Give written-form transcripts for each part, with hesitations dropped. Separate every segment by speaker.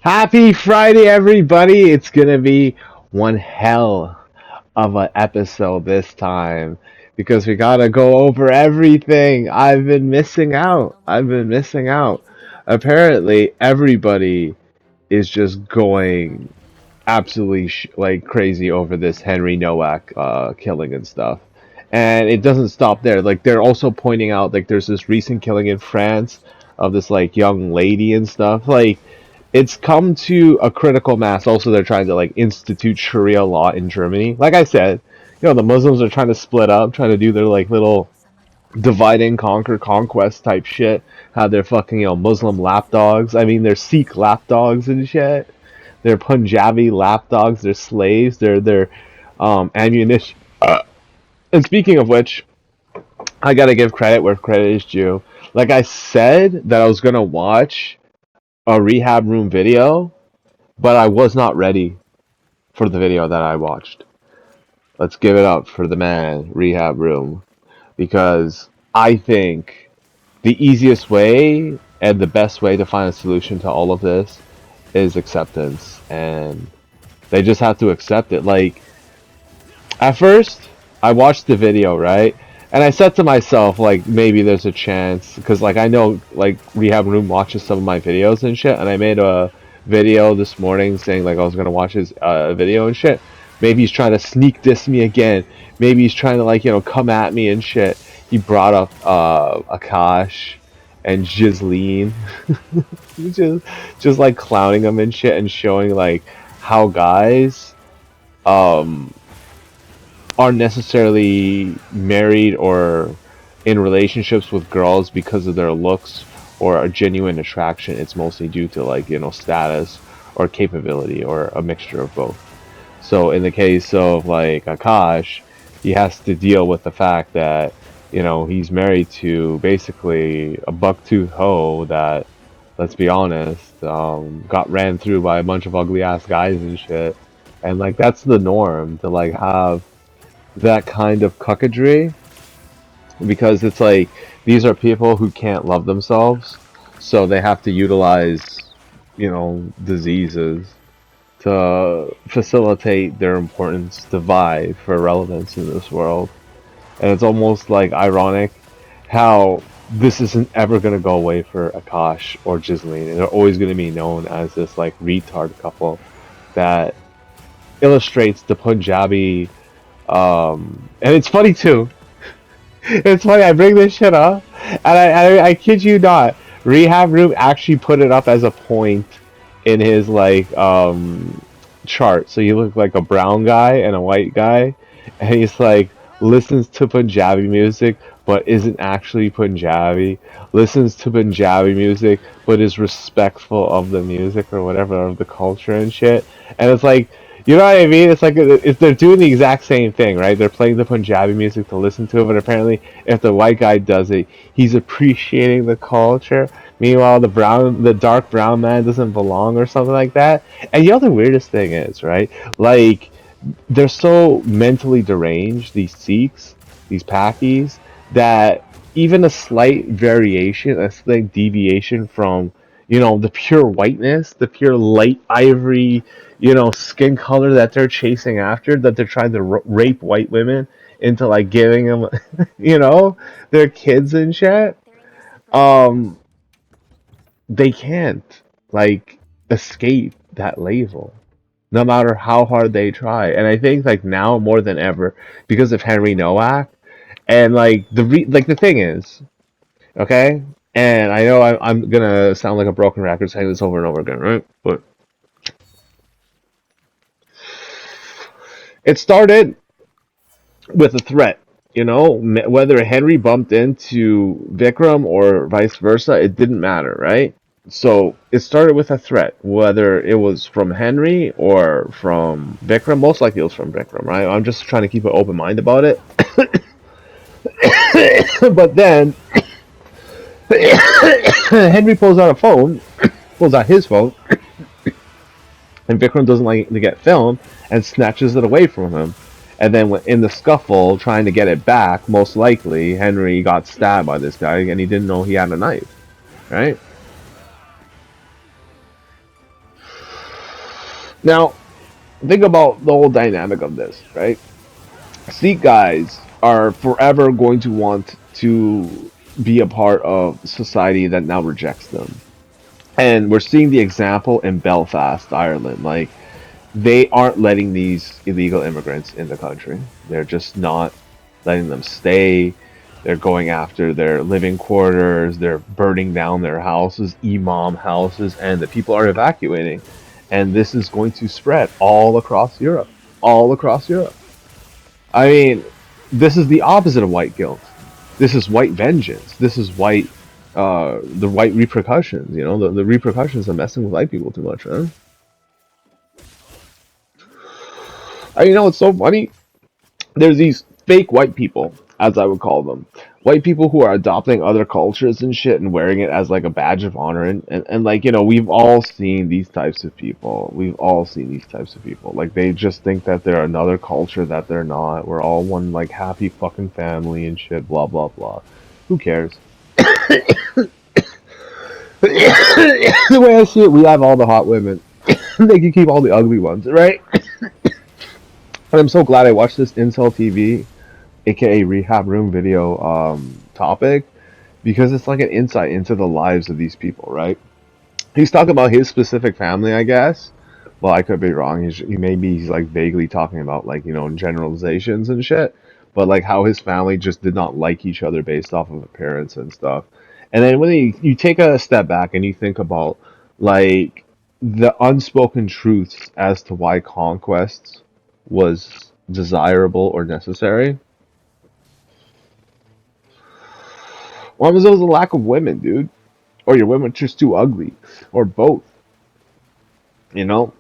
Speaker 1: Happy Friday, everybody! It's gonna be one hell of an episode this time because we gotta go over everything. I've been missing out. I've been missing out. Apparently, everybody is just going absolutely like crazy over this Henry Nowak killing and stuff. And it doesn't stop there. Like they're also pointing out like there's this recent killing in France of this like young lady and stuff. Like it's come to a critical mass. Also, they're trying to like institute Sharia law in Germany. Like I said, the Muslims are trying to split up, trying to do their like little divide and conquer conquest type shit. Have their fucking Muslim lapdogs. I mean, they're Sikh lapdogs and shit. They're Punjabi lapdogs. They're slaves. They're ammunition. And speaking of which, I gotta give credit where credit is due. Like I said that I was gonna watch a rehab room video, but I was not ready for the video that I watched. Let's give it up for the man, Rehab Room, because I think the easiest way and the best way to find a solution to all of this is acceptance, and they just have to accept it. Like, at first, I watched the video, right? And I said to myself, like, maybe there's a chance, because, like, I know, like, Rehab Room watches some of my videos and shit, and I made a video this morning saying, like, I was gonna watch his video and shit. Maybe he's trying to sneak diss me again. Maybe he's trying to, like, come at me and shit. He brought up Akash and Jizleen, just like clowning them and shit, and showing like how guys um aren't necessarily married or in relationships with girls because of their looks or a genuine attraction. It's mostly due to like status or capability or a mixture of both. So in the case of like Akash, he has to deal with the fact that he's married to basically a buck-toothed hoe that, let's be honest, got ran through by a bunch of ugly ass guys and shit. And like that's the norm to like have that kind of cuckadry, because it's like these are people who can't love themselves, so they have to utilize diseases to facilitate their importance to vie for relevance in this world. And it's almost like ironic how this isn't ever going to go away for Akash or Jisleen, and they're always going to be known as this like retard couple that illustrates the Punjabi. And it's funny too. It's funny. I bring this shit up, and I kid you not. Rehab Room actually put it up as a point in his like chart. So you look like a brown guy and a white guy, and he's like listens to Punjabi music but isn't actually Punjabi. Listens to Punjabi music but is respectful of the music or whatever of the culture and shit. And it's like, you know what I mean? It's like if they're doing the exact same thing, right? They're playing the Punjabi music to listen to it, but apparently, if the white guy does it, he's appreciating the culture. Meanwhile, the dark brown man doesn't belong or something like that. And the other weirdest thing is, right? Like, they're so mentally deranged, these Sikhs, these Pakis, that even a slight variation, a slight deviation from, the pure whiteness, the pure light ivory, skin color that they're chasing after, that they're trying to rape white women into like giving them, their kids and shit. Um, they can't like escape that label no matter how hard they try. And I think like now more than ever because of Henry Nowak, and like like the thing is, okay, and I know I'm gonna sound like a broken record saying this over and over again, right? But it started with a threat. Whether Henry bumped into Vikram or vice versa, it didn't matter, right? So it started with a threat, whether it was from Henry or from Vikram. Most likely it was from Vikram, right? I'm just trying to keep an open mind about it. But then Henry pulls out a phone, pulls out his phone, and Vikram doesn't like to get filmed and snatches it away from him. And then in the scuffle, trying to get it back, most likely Henry got stabbed by this guy, and he didn't know he had a knife, right? Now, think about the whole dynamic of this, right? Sikh guys are forever going to want to be a part of society that now rejects them. And we're seeing the example in Belfast, Ireland. Like, they aren't letting these illegal immigrants in the country. They're just not letting them stay. They're going after their living quarters. They're burning down their houses, imam houses, and the people are evacuating. And this is going to spread all across Europe. All across Europe. I mean, this is the opposite of white guilt. This is white vengeance. This is the white repercussions. You know, the repercussions of messing with white people too much, man. You know, it's so funny. There's these fake white people, as I would call them. White people who are adopting other cultures and shit and wearing it as like a badge of honor. And like, you know, we've all seen these types of people. We've all seen these types of people. Like, they just think that they're another culture that they're not. We're all one, like, happy fucking family and shit, blah, blah, blah. Who cares? The way I see it, we have all the hot women. They can keep all the ugly ones, right? And I'm so glad I watched this Incel TV, aka Rehab Room video topic, because it's like an insight into the lives of these people, right? He's talking about his specific family, I guess. Well, I could be wrong. He's like vaguely talking about, like, you know, generalizations and shit, but like how his family just did not like each other based off of appearance and stuff. And then when you take a step back and you think about, like, the unspoken truths as to why conquest was desirable or necessary, one was, there was a lack of women, dude, or your women were just too ugly, or both. You know,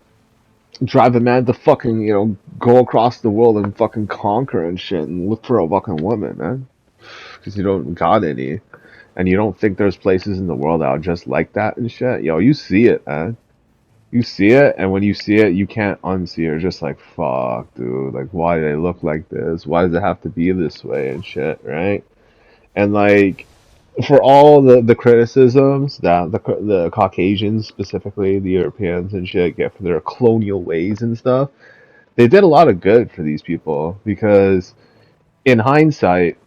Speaker 1: drive a man to fucking, you know, go across the world and fucking conquer and shit and look for a fucking woman, man, because you don't got any, and you don't think there's places in the world that are just like that and shit. Yo, you see it, man. You see it, and when you see it, you can't unsee it. It's just like, fuck, dude. Like, why do they look like this? Why does it have to be this way and shit, right? And like, for all the criticisms that the Caucasians, specifically the Europeans and shit, get for their colonial ways and stuff, they did a lot of good for these people, because in hindsight,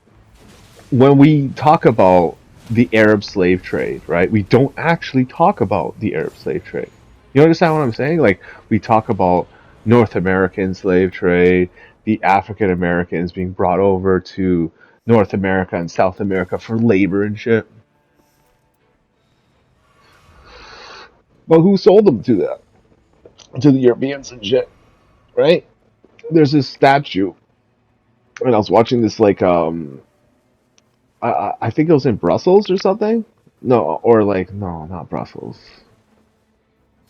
Speaker 1: when we talk about the Arab slave trade, right, we don't actually talk about the Arab slave trade. You understand what I'm saying? Like, we talk about North American slave trade, the African Americans being brought over to North America and South America for labor and shit. But who sold them to that? To the Europeans and shit, right? There's this statue, and I was watching this, like, I think it was in Brussels or something. No, or like, no, not Brussels.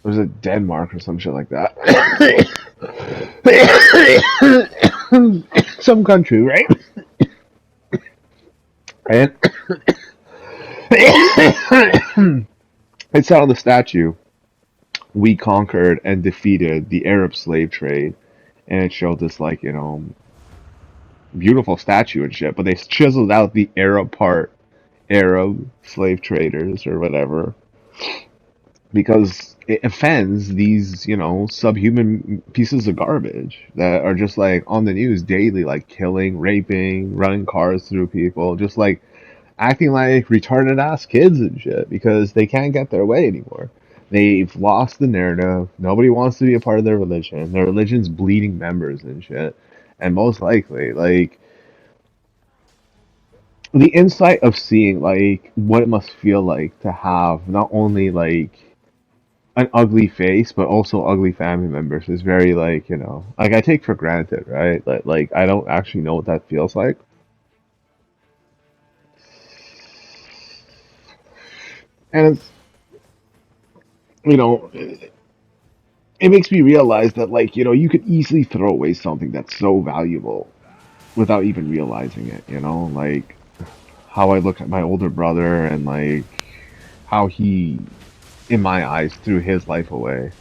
Speaker 1: It was it Denmark or some shit like that. Some country, right? And it's out of the statue. We conquered and defeated the Arab slave trade, and it showed this, like, you know, beautiful statue and shit. But they chiseled out the Arab part, Arab slave traders or whatever, because it offends these, you know, subhuman pieces of garbage that are just like on the news daily, like killing, raping, running cars through people, just like acting like retarded ass kids and shit because they can't get their way anymore. They've lost the narrative. Nobody wants to be a part of their religion. Their religion's bleeding members and shit. And most likely, like, the insight of seeing, like, what it must feel like to have not only, like, an ugly face, but also ugly family members is very, like, you know, like, I take for granted, right? Like, I don't actually know what that feels like. And it's, you know, it makes me realize that, like, you know, you could easily throw away something that's so valuable without even realizing it, you know? Like, how I look at my older brother and, like, how he, in my eyes, threw his life away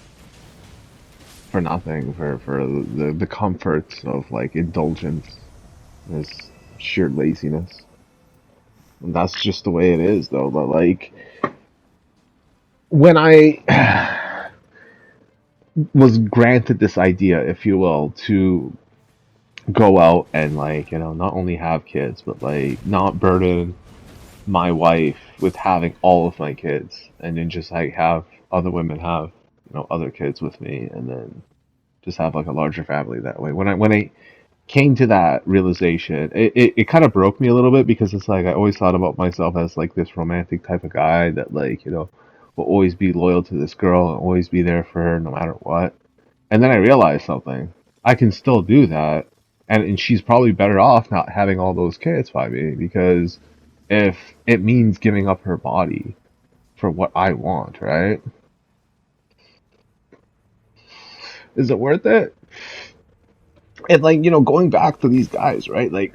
Speaker 1: for nothing, for the comforts of, like, indulgence, his sheer laziness. And that's just the way it is, though. But, like, when I was granted this idea, if you will, to go out and like, not only have kids, but like not burden my wife with having all of my kids, and then just like have other women have, other kids with me, and then just have like a larger family that way. When I came to that realization, it kind of broke me a little bit, because it's like I always thought about myself as like this romantic type of guy that like, will always be loyal to this girl and always be there for her no matter what. And then I realized something. I can still do that, and she's probably better off not having all those kids by me, because if it means giving up her body for what I want, right? Is it worth it? And like, going back to these guys, right? Like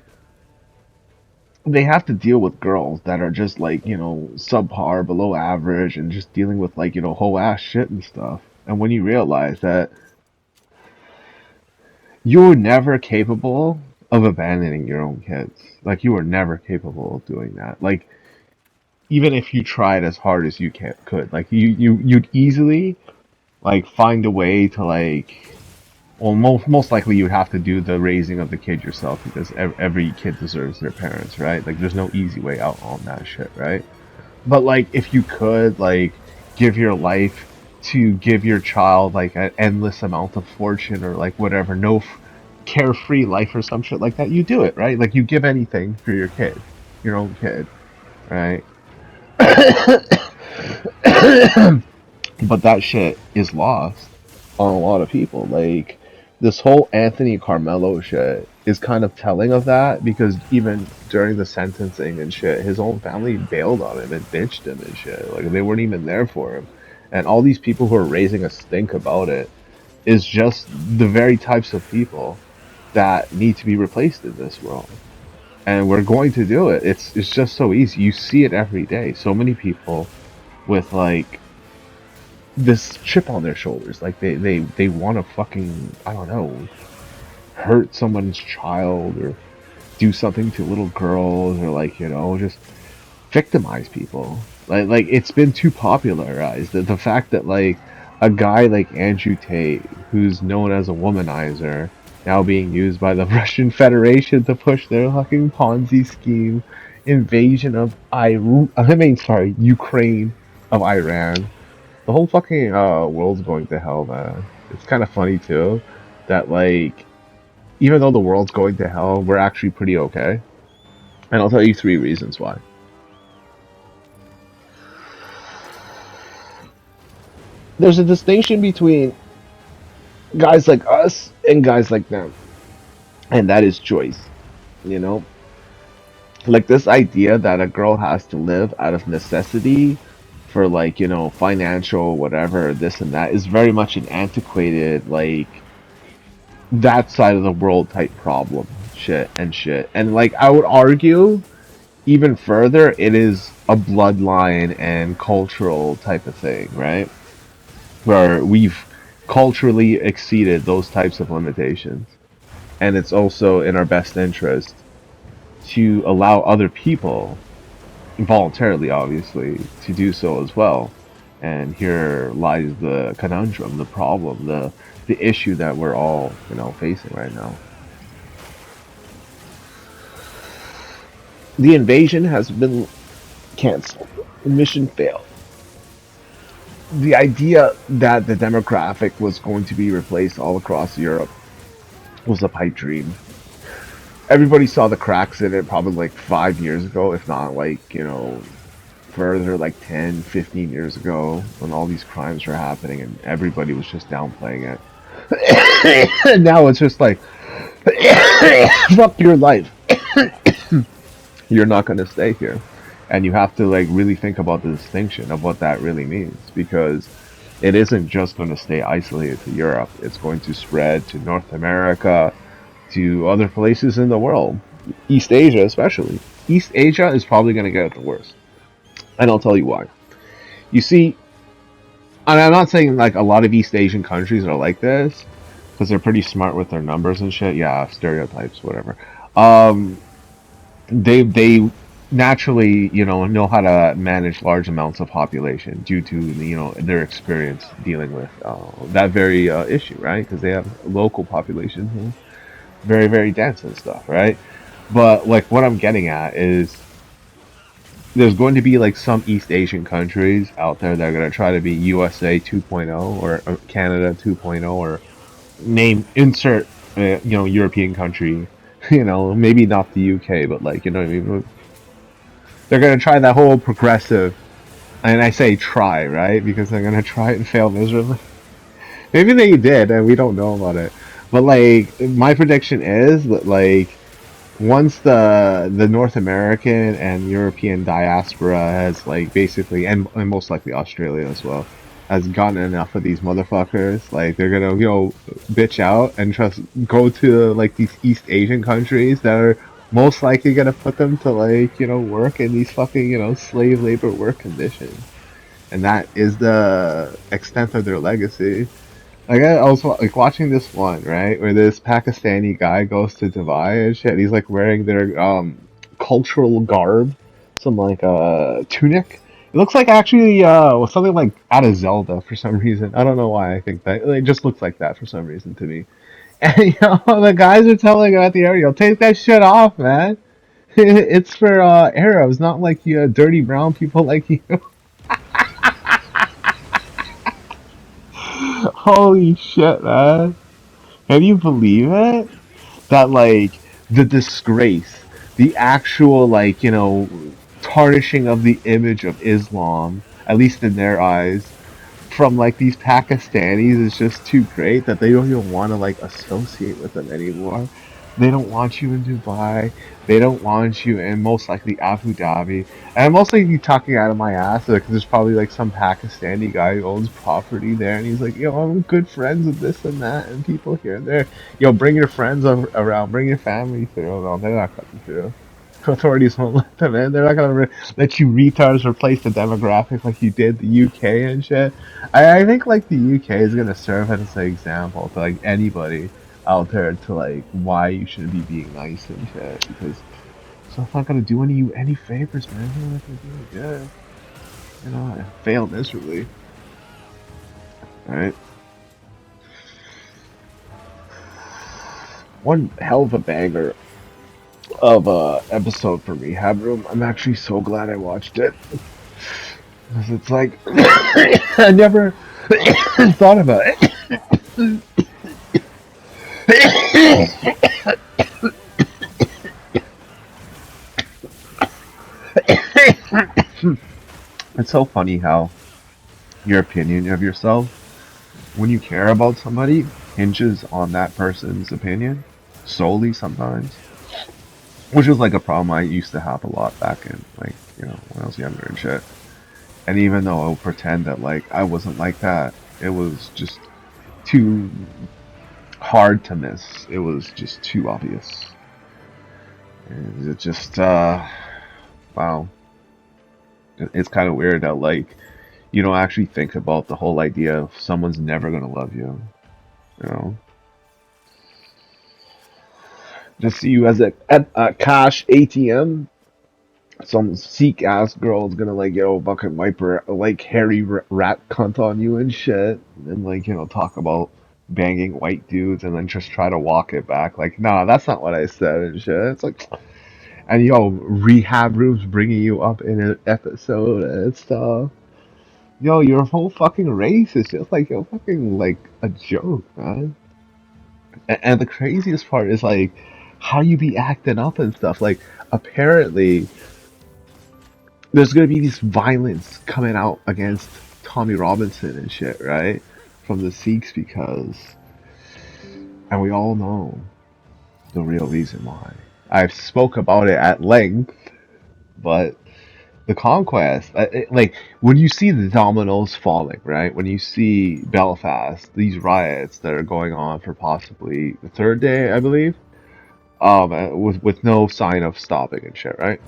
Speaker 1: they have to deal with girls that are just like, subpar, below average, and just dealing with like, whole ass shit and stuff. And when you realize that you're never capable of abandoning your own kids, like you were never capable of doing that. Like even if you tried as hard as you could, like you'd easily like find a way to like, well, most likely you would have to do the raising of the kid yourself, because every kid deserves their parents, right? Like there's no easy way out on that shit, right? But like if you could like give your life to give your child like an endless amount of fortune, or like whatever, no carefree life or some shit like that, you do it, right? Like you give anything for your kid, your own kid, right? But that shit is lost on a lot of people. Like this whole Anthony Carmelo shit is kind of telling of that, because even during the sentencing and shit, his own family bailed on him and bitched him and shit. Like they weren't even there for him. And all these people who are raising a stink about it is just the very types of people that need to be replaced in this world. And we're going to do it. It's just so easy. You see it every day. So many people with like this chip on their shoulders, like they want to fucking, I don't know, hurt someone's child, or do something to little girls, or like, just victimize people. Like it's been too popularized. The fact that like a guy like Andrew Tate, who's known as a womanizer, now being used by the Russian Federation to push their fucking Ponzi scheme invasion of Ukraine, of Iran. The whole fucking world's going to hell, man. It's kind of funny too that like even though the world's going to hell, we're actually pretty okay. And I'll tell you three reasons why. There's a distinction between guys like us and guys like them, and that is choice. You know, like this idea that a girl has to live out of necessity for like, financial whatever, this and that, is very much an antiquated like that side of the world type problem shit. And like I would argue even further, it is a bloodline and cultural type of thing, right? Where we've culturally exceeded those types of limitations. And it's also in our best interest to allow other people, voluntarily obviously, to do so as well. And here lies the conundrum, the problem, the issue that we're all, facing right now. The invasion has been canceled. The mission failed. The idea that the demographic was going to be replaced all across Europe was a pipe dream. Everybody saw the cracks in it probably like 5 years ago, if not like, further, like 10, 15 years ago, when all these crimes were happening and everybody was just downplaying it. And now it's just like, fuck your life. You're not going to stay here. And you have to like really think about the distinction of what that really means, because it isn't just going to stay isolated to Europe. It's going to spread to North America, to other places in the world, East Asia especially. East Asia is probably going to get it the worst, and I'll tell you why. You see, and I'm not saying like a lot of East Asian countries are like this, because they're pretty smart with their numbers and shit. Yeah, stereotypes, whatever. They naturally, know how to manage large amounts of population due to their experience dealing with that very issue, right? Because they have local populations, very very dense and stuff, right? But like what I'm getting at is there's going to be like some East Asian countries out there that are going to try to be USA 2.0 or Canada 2.0 or name insert European country, maybe not the UK, but like what I mean. They're going to try that whole progressive, and I say try, right? Because they're going to try it and fail miserably. Maybe they did and we don't know about it. But like my prediction is that like once the North American and European diaspora has like basically and most likely Australia as well has gotten enough of these motherfuckers, like they're gonna bitch out and just go to like these East Asian countries that are most likely gonna put them to like work in these fucking slave labor work conditions, and that is the extent of their legacy. Like I was like watching this one, right, where this Pakistani guy goes to Dubai and shit. He's like wearing their cultural garb, some like tunic. It looks like actually something like out of Zelda for some reason. I don't know why I think that. It just looks like that for some reason to me. And the guys are telling him at the area, take that shit off, man. It's for Arabs, not like you dirty brown people like you. Holy shit, man. Can you believe it? That like the disgrace, the actual like tarnishing of the image of Islam, at least in their eyes, from like these Pakistanis is just too great that they don't even want to like associate with them anymore. They don't want you in Dubai. They don't want you in most likely Abu Dhabi. And I'm mostly talking out of my ass because there's probably like some Pakistani guy who owns property there, and he's like, I'm good friends with this and that, and people here and there. Bring your friends around, bring your family through. No, they're not coming through. Authorities won't let them in. They're not gonna let you retards replace the demographic like you did the UK and shit. I think like the UK is gonna serve as an example to like anybody out there to like why you shouldn't be being nice and shit because it's not gonna do any favors, man. It's not gonna do any good. I failed miserably. Right? One hell of a banger of episode for Rehabroom. I'm actually so glad I watched it. Because it's like I never thought about it. It's so funny how your opinion of yourself, when you care about somebody, hinges on that person's opinion solely sometimes. Which was like a problem I used to have a lot back in like, when I was younger and shit. And even though I would pretend that like I wasn't like that, it was just too hard to miss. It was just too obvious. And it just wow. It's kind of weird that like you don't actually think about the whole idea of someone's never gonna love you. You know, just see you as a cash ATM. Some Sikh ass girl is gonna like fucking wipe her like hairy rat cunt on you and shit, and like talk about banging white dudes and then just try to walk it back. Like, nah, that's not what I said and shit. It's like, and rehab rooms bringing you up in an episode and stuff. Your whole fucking race is just like fucking like a joke, man. And the craziest part is like how you be acting up and stuff. Like apparently there's gonna be this violence coming out against Tommy Robinson and shit, right? From the Sikhs because, and we all know the real reason why. I've spoke about it at length, but the conquest, like when you see the dominoes falling, right? When you see Belfast, these riots that are going on for possibly the third day, I believe, with no sign of stopping and shit, right?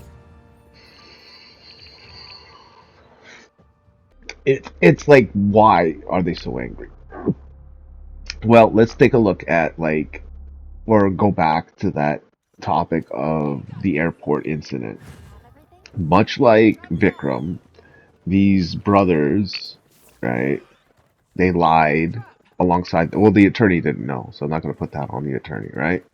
Speaker 1: It's like why are they so angry? Well, let's take a look at like or go back to that topic of the airport incident. Much like Vikram, these brothers, right? They lied alongside. Well, the attorney didn't know, so I'm not going to put that on the attorney, right?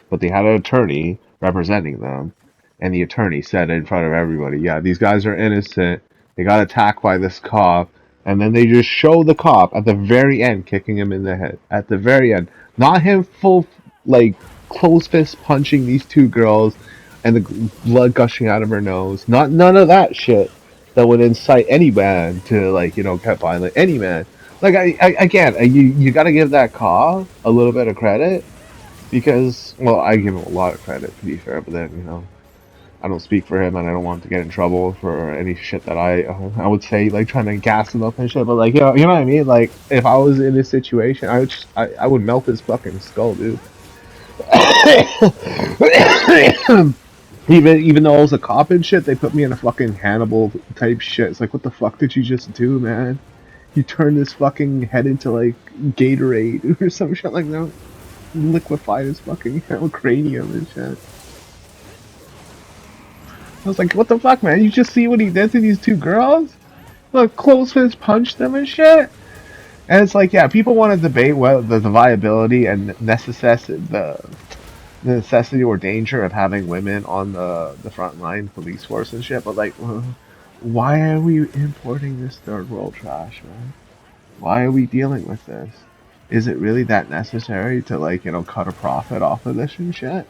Speaker 1: But they had an attorney representing them, and the attorney said in front of everybody, "Yeah, these guys are innocent. They got attacked by this cop." And then they just show the cop at the very end kicking him in the head. At the very end, not him full like close fist punching these two girls and the blood gushing out of her nose. Not none of that shit that would incite any man to like get violent. Any man. Like again, you got to give that cop a little bit of credit because, well, I give him a lot of credit to be fair, but then I don't speak for him and I don't want to get in trouble for any shit that I would say, like trying to gas him up and shit. But like you know what I mean? Like if I was in this situation, I would melt his fucking skull, dude. Even though I was a cop and shit, they put me in a fucking Hannibal type shit. It's like, what the fuck did you just do, man? You turned this fucking head into like Gatorade or some shit like that. Liquefied his fucking cranium and shit. I was like, what the fuck, man? You just see what he did to these two girls? Look, close fist punched them and shit. And it's like, yeah, people want to debate whether the viability and the necessity or danger of having women on the front line police force and shit. But like, why are we importing this third world trash, man? Why are we dealing with this? Is it really that necessary to like cut a profit off of this and shit?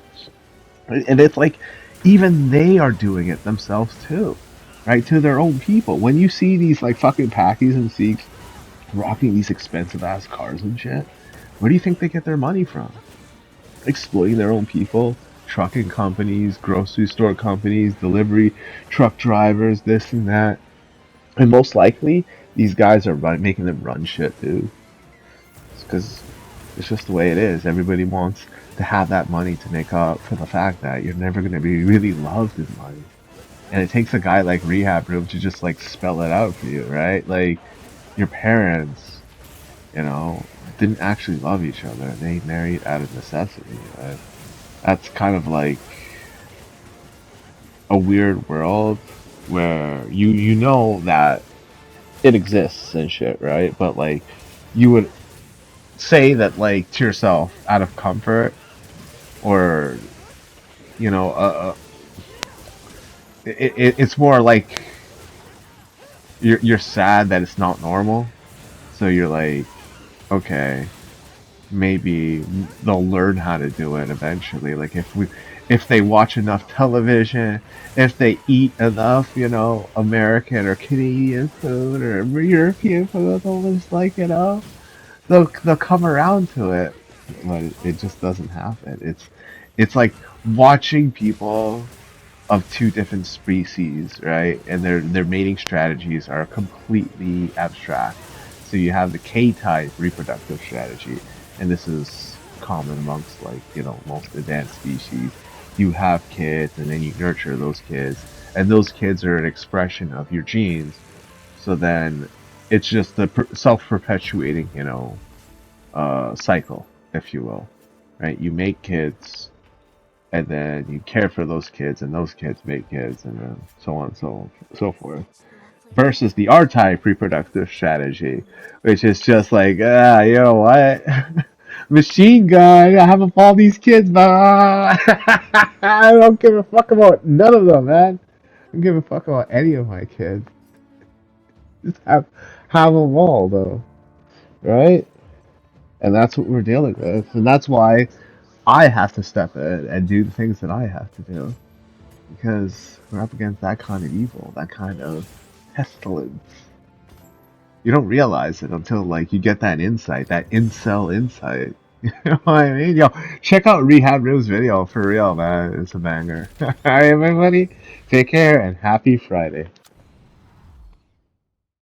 Speaker 1: And it's like, even they are doing it themselves too, right? To their own people. When you see these like fucking Pakis and Sikhs rocking these expensive ass cars and shit, where do you think they get their money from? Exploiting their own people, trucking companies, grocery store companies, delivery truck drivers, this and that. And most likely, these guys are making them run shit, dude. It's because it's just the way it is. Everybody wants to have that money to make up for the fact that you're never going to be really loved in life. And it takes a guy like Rehabroom to just like spell it out for you, right? Like your parents, you know, didn't actually love each other. They married out of necessity. Right? That's kind of like a weird world where you know that it exists and shit, right? But like you would say that like to yourself out of comfort or you know it's more like you're sad that it's not normal, so you're like, okay, maybe they'll learn how to do it eventually. Like if they watch enough television, if they eat enough American or Canadian food or European food, they'll just like they'll come around to it. But it just doesn't happen. It's like watching people of two different species, right? And their mating strategies are completely abstract. So you have the K-type reproductive strategy, and this is common amongst like most advanced species. You have kids, and then you nurture those kids, and those kids are an expression of your genes. So then it's just the self-perpetuating, cycle, if you will, right? You make kids, and then you care for those kids, and those kids make kids, and then so on and so forth. Versus the R-type reproductive strategy, which is just like, you know what? Machine gun, I have all these kids, but I don't give a fuck about none of them, man. I don't give a fuck about any of my kids. Just have them all, though, right? And that's what we're dealing with, and that's why I have to step in and do the things that I have to do because we're up against that kind of evil, that kind of pestilence. You don't realize it until like you get that insight, that incel insight. You know what I mean? Yo, check out Rehabroom's video for real, man. It's a banger. All right, everybody, take care and happy Friday.